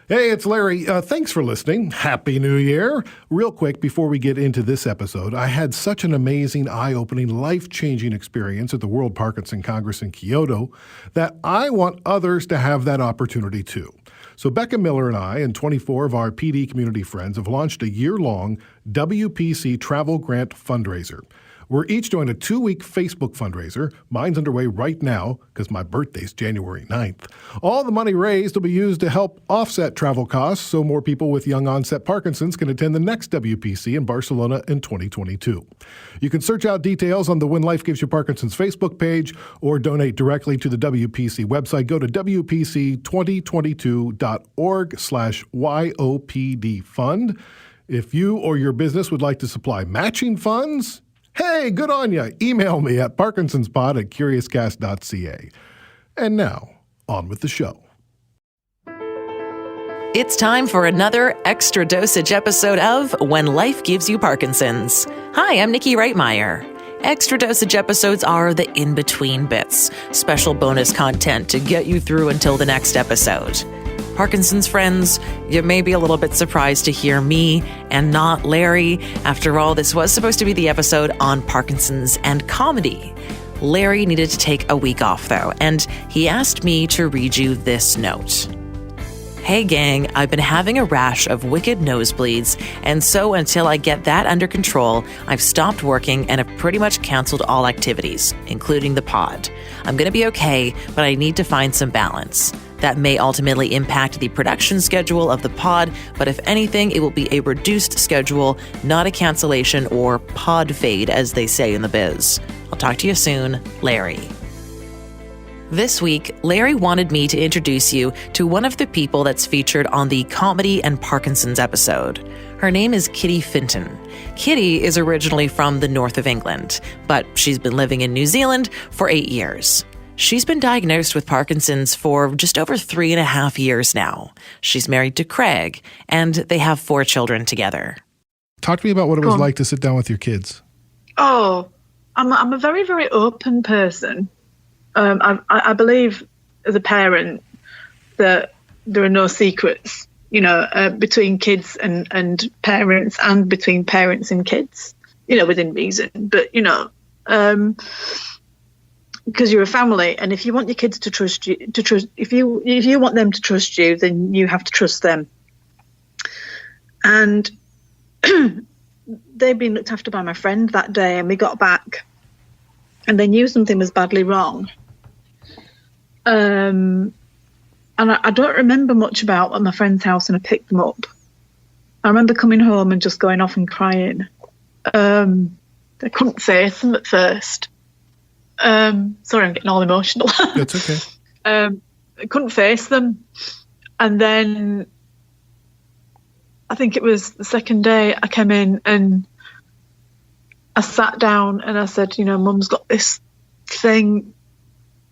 Hey, it's Larry. Thanks for listening. Happy New Year. Real quick, before we get into this episode, I had such an amazing, eye-opening, life-changing experience at the World Parkinson Congress in Kyoto that I want others to have that opportunity too. So Becca Miller and I and 24 of our PD community friends have launched a year-long WPC travel grant fundraiser. We're each doing a 2-week Facebook fundraiser. Mine's underway right now because my birthday's January 9th. All the money raised will be used to help offset travel costs so more people with young onset Parkinson's can attend the next WPC in Barcelona in 2022. You can search out details on the When Life Gives You Parkinson's Facebook page or donate directly to the WPC website. Go to wpc2022.org/YOPD fund. If you or your business would like to supply matching funds, hey, good on ya. Email me at parkinsonspod@curiouscast.ca. And now, on with the show. It's time for another extra dosage episode of When Life Gives You Parkinson's. Hi, I'm Nikki Reitmeyer. Extra dosage episodes are the in-between bits, special bonus content to get you through until the next episode. Parkinson's friends, you may be a little bit surprised to hear me and not Larry. After all, this was supposed to be the episode on Parkinson's and comedy. Larry needed to take a week off, though, and he asked me to read you this note. Hey gang, I've been having a rash of wicked nosebleeds, and so until I get that under control, I've stopped working and have pretty much canceled all activities, including the pod. I'm going to be okay, but I need to find some balance. That may ultimately impact the production schedule of the pod, but if anything, it will be a reduced schedule, not a cancellation or pod fade, as they say in the biz. I'll talk to you soon, Larry. This week, Larry wanted me to introduce you to one of the people that's featured on the Comedy and Parkinson's episode. Her name is Kitty Finton. Kitty is originally from the north of England, but she's been living in New Zealand for 8 years. She's been diagnosed with Parkinson's for just over 3.5 years now. She's married to Craig, and they have 4 children together. Talk to me about what it was like to sit down with your kids. Oh, I'm a very, very open person. I believe as a parent that there are no secrets, between kids and parents and between parents and kids, within reason. But, because you're a family, and if you want your kids to trust you, if you want them to trust you, then you have to trust them. And they've been looked after by my friend that day, and we got back, and they knew something was badly wrong. And I don't remember much about my friend's house, and I picked them up. I remember coming home and just going off and crying. I couldn't face them at first. Sorry, I'm getting all emotional. That's okay. I couldn't face them. And then I think it was the second day I came in and I sat down and I said, Mum's got this thing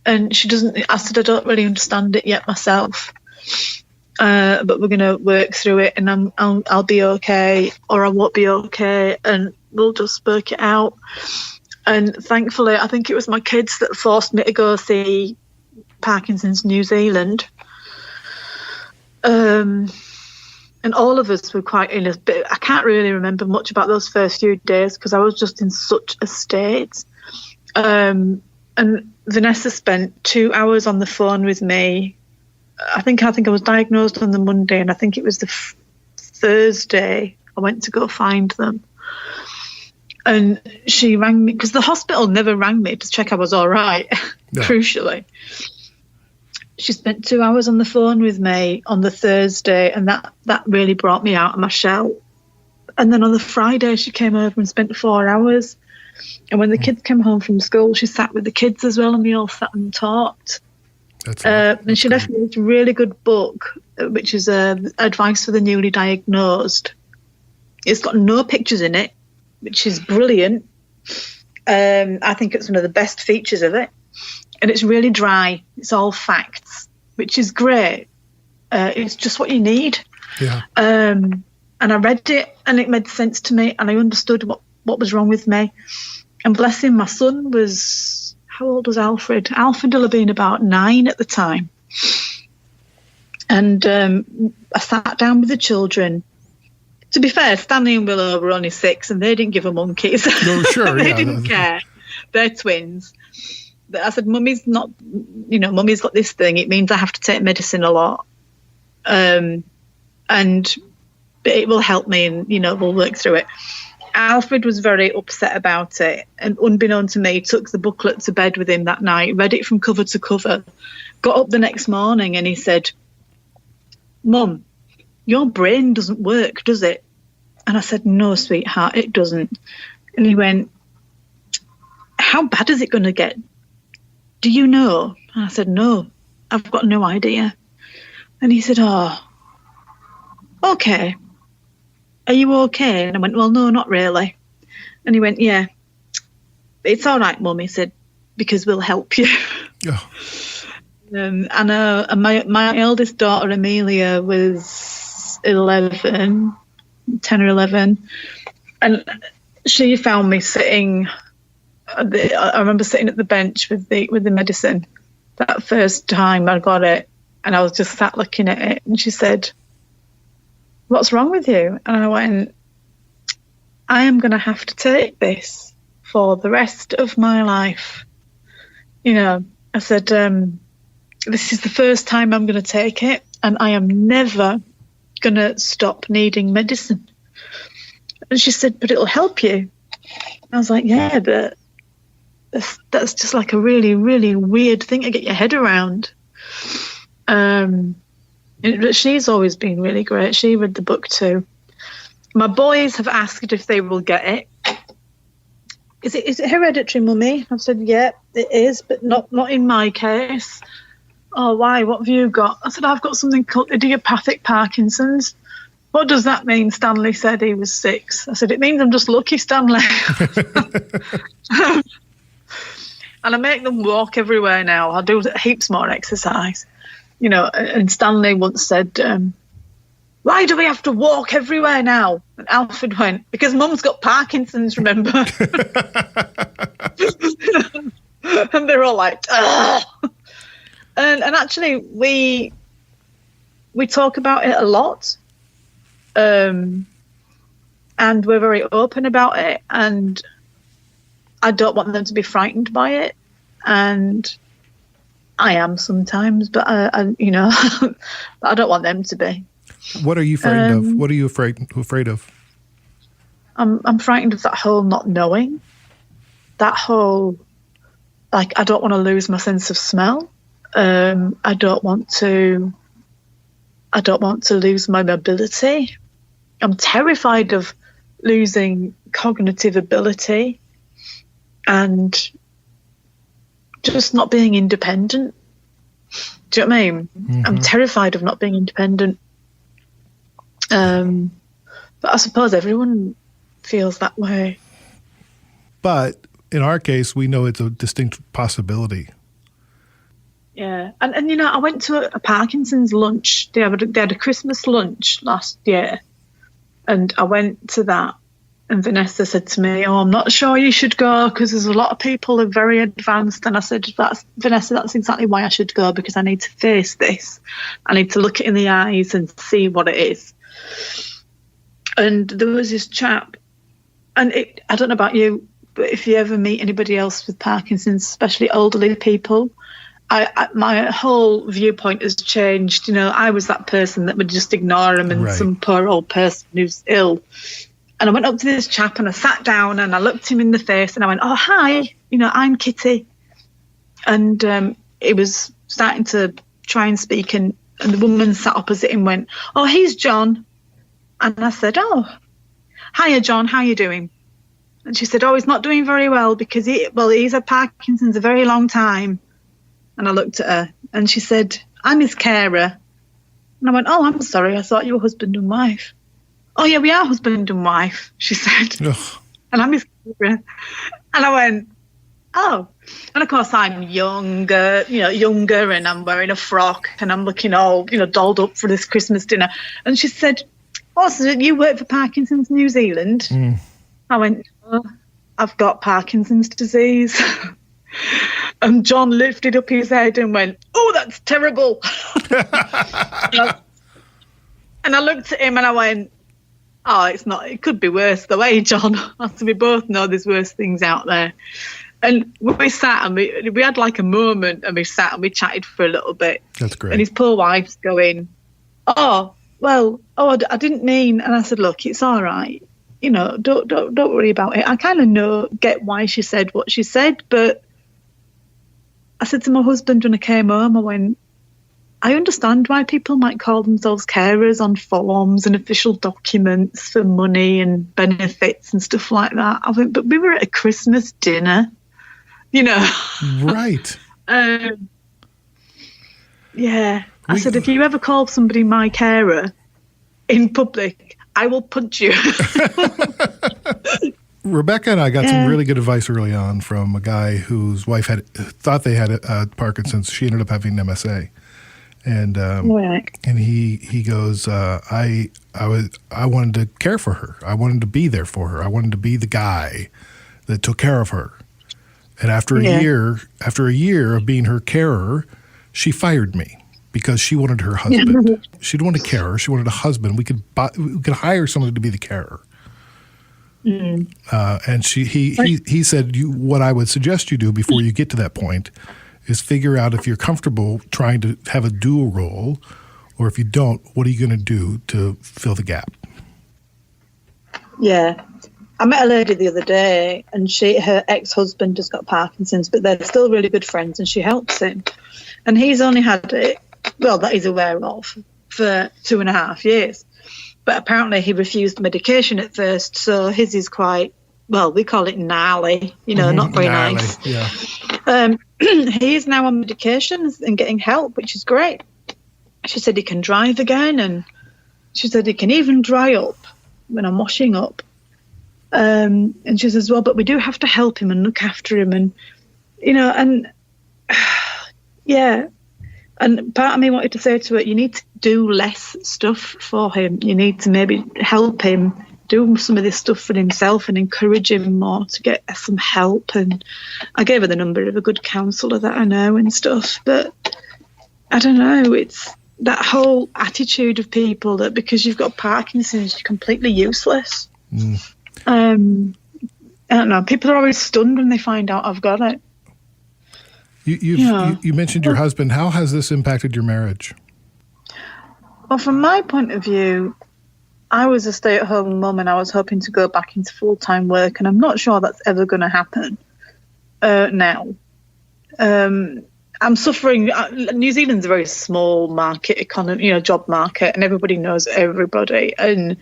and I said, I don't really understand it yet myself. But we're going to work through it and I'll be okay, or I won't be okay, and we'll just work it out. And thankfully, I think it was my kids that forced me to go see Parkinson's New Zealand. And all of us were quite in a bit. I can't really remember much about those first few days because I was just in such a state. And Vanessa spent 2 hours on the phone with me. I think I was diagnosed on the Monday, and I think it was the Thursday I went to go find them. And she rang me because the hospital never rang me to check I was all right, no. Crucially. She spent 2 hours on the phone with me on the Thursday, and that really brought me out of my shell. And then on the Friday, she came over and spent 4 hours. And when the kids came home from school, she sat with the kids as well, and we all sat and talked. And she left me this really good book, which is Advice for the Newly Diagnosed. It's got no pictures in it, which is brilliant. I think it's one of the best features of it. And it's really dry. It's all facts, which is great. It's just what you need. Yeah. And I read it, and it made sense to me, and I understood what was wrong with me. And bless him, my son was, how old was Alfred? Alfred will have been about 9 at the time. And I sat down with the children. To be fair, Stanley and Willow were only 6 and they didn't give a monkeys. No, sure, They didn't care. They're twins. But I said, Mummy's not, Mummy's got this thing. It means I have to take medicine a lot. And it will help me and, we'll work through it. Alfred was very upset about it. And unbeknown to me, took the booklet to bed with him that night, read it from cover to cover, got up the next morning and he said, Mum, your brain doesn't work, does it? And I said, no, sweetheart, it doesn't. And he went, how bad is it going to get? Do you know? And I said, no, I've got no idea. And he said, oh, okay. Are you okay? And I went, well, no, not really. And he went, yeah, it's all right, Mum. He said, because we'll help you. Oh. And my eldest daughter, Amelia, was 10 or 11. And she found me sitting, I remember sitting at the bench with the medicine that first time I got it. And I was just sat looking at it. And she said, what's wrong with you? And I went, I am going to have to take this for the rest of my life. I said, this is the first time I'm going to take it, and I am never going to stop needing medicine. And she said, but it'll help you. I was like, yeah, but that's just like a really, really weird thing to get your head around. But she's always been really great. She read the book too. My boys have asked if they will get it. Is it hereditary, Mummy? I've said, yeah, it is, but not in my case. Oh, why? What have you got? I said, I've got something called idiopathic Parkinson's. What does that mean? Stanley said he was 6. I said, it means I'm just lucky, Stanley. And I make them walk everywhere now. I do heaps more exercise. And Stanley once said, why do we have to walk everywhere now? And Alfred went, because Mum's got Parkinson's, remember? And they're all like, ugh. And actually, we talk about it a lot, and we're very open about it. And I don't want them to be frightened by it, and I am sometimes, but I don't want them to be. What are you frightened of? What are you afraid of? I'm frightened of that whole not knowing, that whole I don't want to lose my sense of smell. I don't want to lose my mobility. I'm terrified of losing cognitive ability and just not being independent. Do you know what I mean? Mm-hmm. I'm terrified of not being independent. But I suppose everyone feels that way. But in our case, we know it's a distinct possibility. Yeah. And I went to a Parkinson's lunch. They had a Christmas lunch last year. And I went to that. And Vanessa said to me, oh, I'm not sure you should go because there's a lot of people who are very advanced. And I said, Vanessa, that's exactly why I should go, because I need to face this. I need to look it in the eyes and see what it is. And there was this chap, and I don't know about you, but if you ever meet anybody else with Parkinson's, especially elderly people, my whole viewpoint has changed. I was that person that would just ignore him and right. Some poor old person who's ill. And I went up to this chap and I sat down and I looked him in the face and I went, oh, hi, I'm Kitty. And he was starting to try and speak, and the woman sat opposite him went, oh, he's John. And I said, oh, hiya, John, how you doing? And she said, oh, he's not doing very well because he's had Parkinson's a very long time. And I looked at her and she said, I'm his carer. And I went, oh, I'm sorry, I thought you were husband and wife. Oh, yeah, we are husband and wife, she said. Ugh. And I'm his carer. And I went, oh. And of course I'm younger and I'm wearing a frock and I'm looking all, dolled up for this Christmas dinner. And she said, oh, so you work for Parkinson's New Zealand? Mm. I went, oh, I've got Parkinson's disease. And John lifted up his head and went, "Oh, that's terrible." And I looked at him and I went, "Oh, it's not. It could be worse the way, John." We both know there's worse things out there. And we sat and we had like a moment, and we sat and we chatted for a little bit. That's great. And his poor wife's going, I didn't mean. And I said, "Look, it's all right. You know, don't worry about it. I kind of get why she said what she said, but." I said to my husband when I came home, I went, "I understand why people might call themselves carers on forms and official documents for money and benefits and stuff like that." I went, "But we were at a Christmas dinner, you know." Right. Yeah. I said, "If you ever call somebody my carer in public, I will punch you." Rebecca and I got some really good advice early on from a guy whose wife thought they had Parkinson's. She ended up having MSA, and he goes, I wanted to care for her. I wanted to be there for her. I wanted to be the guy that took care of her. And after a year of being her carer, she fired me because she wanted her husband. She didn't want a carer. She wanted a husband. We could hire someone to be the carer. And he said, what I would suggest you do before you get to that point is figure out if you're comfortable trying to have a dual role, or if you don't, what are you going to do to fill the gap? Yeah. I met a lady the other day, and her ex-husband has got Parkinson's, but they're still really good friends, and she helps him. And he's only had it, well, that he's aware of, for 2.5 years. But apparently he refused medication at first, so his is quite, well, we call it gnarly, not very gnarly, nice. Yeah. He is now on medication and getting help, which is great. She said he can drive again, and she said he can even dry up when I'm washing up. And she says, well, but we do have to help him and look after him, and, yeah. And part of me wanted to say to her, you need to do less stuff for him. You need to maybe help him do some of this stuff for himself and encourage him more to get some help. And I gave her the number of a good counsellor that I know and stuff. But I don't know, it's that whole attitude of people that because you've got Parkinson's, you're completely useless. I don't know, people are always stunned when they find out I've got it. You mentioned your husband. How has this impacted your marriage? Well, from my point of view, I was a stay-at-home mum and I was hoping to go back into full-time work, and I'm not sure that's ever going to happen now. I'm suffering. New Zealand's a very small market economy, job market, and everybody knows everybody. And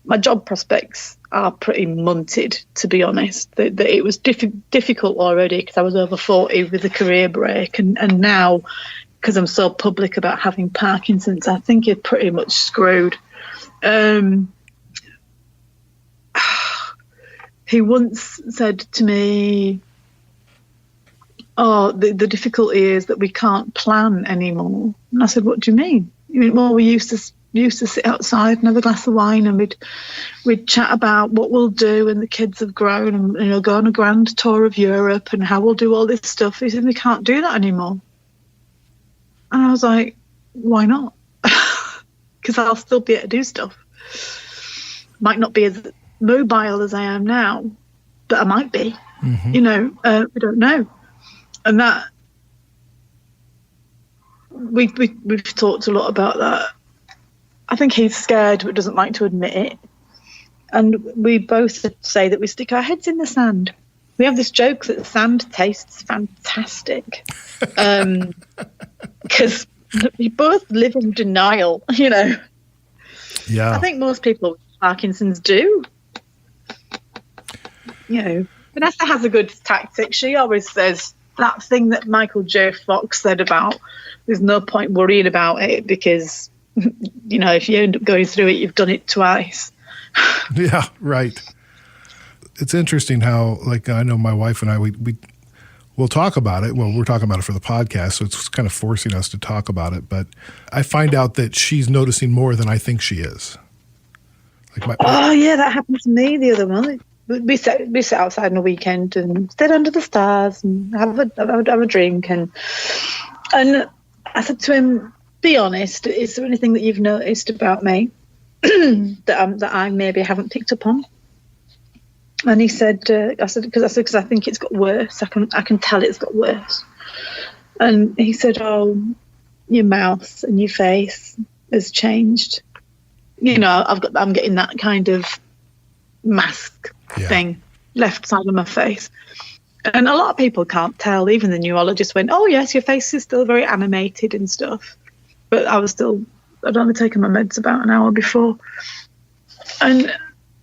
my job prospects are pretty munted, to be honest. It was difficult already because I was over 40 with a career break, and now because I'm so public about having Parkinson's, I think you're pretty much screwed. He once said to me, "Oh, the difficulty is that we can't plan anymore." And I said, "What do you mean?" You mean, well, we used to sit outside and have a glass of wine, and we'd chat about what we'll do when the kids have grown, and go on a grand tour of Europe and how we'll do all this stuff. He said, we can't do that anymore. And I was like, why not? Because I'll still be able to do stuff. Might not be as mobile as I am now, but I might be. Mm-hmm. We don't know. And that we've talked a lot about that. I think he's scared but doesn't like to admit it. And we both say that we stick our heads in the sand. We have this joke that sand tastes fantastic. Because we both live in denial, Yeah. I think most people with Parkinson's do. Vanessa has a good tactic. She always says that thing that Michael J. Fox said about there's no point worrying about it because if you end up going through it, you've done it twice. Yeah, right. It's interesting how, I know my wife and I, we'll talk about it. Well, we're talking about it for the podcast, so it's kind of forcing us to talk about it. But I find out that she's noticing more than I think she is. Oh, yeah, that happened to me the other month. sit outside on a weekend and sit under the stars and have a drink. And I said to him, be honest, is there anything that you've noticed about me that I maybe haven't picked up on? And he said, because I think it's got worse. I can tell it's got worse. And he said, oh, your mouth and your face has changed. You know, I'm getting that kind of mask thing left side of my face. And a lot of people can't tell. Even the neurologist went, oh, yes, your face is still very animated and stuff. But I'd only taken my meds about an hour before. And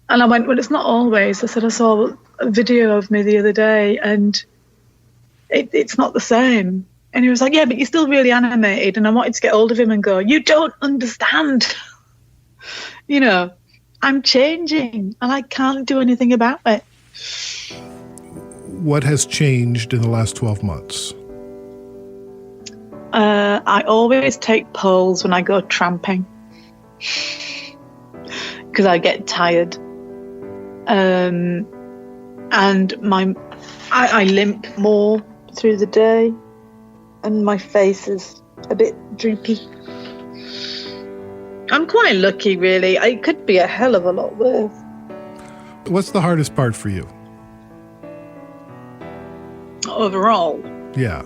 I went, well, it's not always. I said, I saw a video of me the other day and it's not the same. And he was like, yeah, but you're still really animated. And I wanted to get hold of him and go, you don't understand. You know, I'm changing and I can't do anything about it. What has changed in the last 12 months? I always take poles when I go tramping because I get tired. And I limp more through the day and my face is a bit droopy. I'm quite lucky, really. It could be a hell of a lot worse. What's the hardest part for you? Overall? Yeah.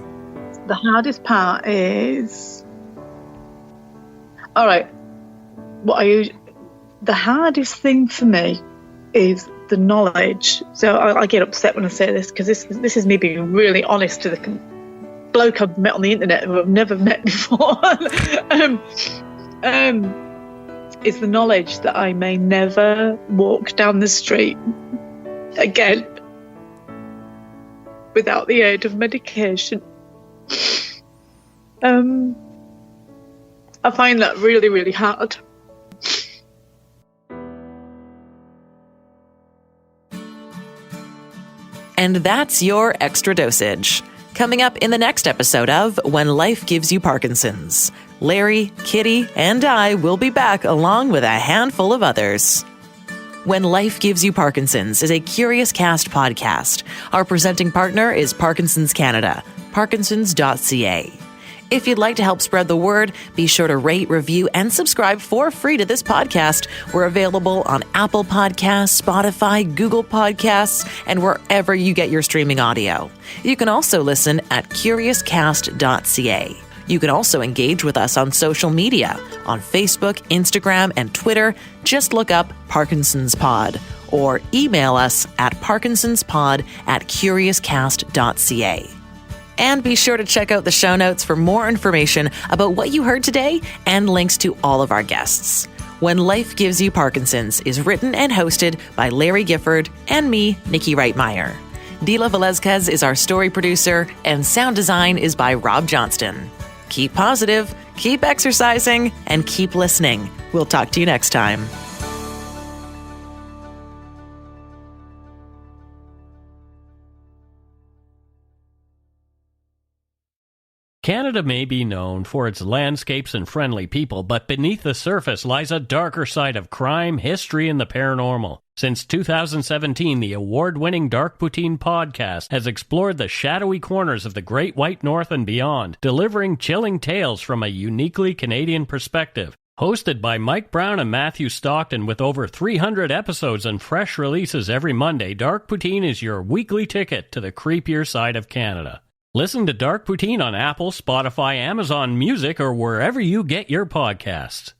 The hardest part is... All right. The hardest thing for me is the knowledge. So I get upset when I say this because this is me being really honest to the bloke I've met on the internet who I've never met before. It's the knowledge that I may never walk down the street again without the aid of medication. I find that really, really hard. And that's your extra dosage. Coming up in the next episode of When Life Gives You Parkinson's, Larry, Kitty, and I will be back along with a handful of others. When Life Gives You Parkinson's is a Curious Cast podcast. Our presenting partner is Parkinson's Canada, parkinsons.ca. If you'd like to help spread the word, be sure to rate, review, and subscribe for free to this podcast. We're available on Apple Podcasts, Spotify, Google Podcasts, and wherever you get your streaming audio. You can also listen at curiouscast.ca. You can also engage with us on social media, on Facebook, Instagram, and Twitter. Just look up Parkinson's Pod or email us at parkinsonspod@curiouscast.ca. And be sure to check out the show notes for more information about what you heard today and links to all of our guests. When Life Gives You Parkinson's is written and hosted by Larry Gifford and me, Nikki Reitmeyer. Dila Velezquez is our story producer, and sound design is by Rob Johnston. Keep positive, keep exercising, and keep listening. We'll talk to you next time. Canada may be known for its landscapes and friendly people, but beneath the surface lies a darker side of crime, history, and the paranormal. Since 2017, the award-winning Dark Poutine podcast has explored the shadowy corners of the Great White North and beyond, delivering chilling tales from a uniquely Canadian perspective. Hosted by Mike Brown and Matthew Stockton with over 300 episodes and fresh releases every Monday, Dark Poutine is your weekly ticket to the creepier side of Canada. Listen to Dark Poutine on Apple, Spotify, Amazon Music, or wherever you get your podcasts.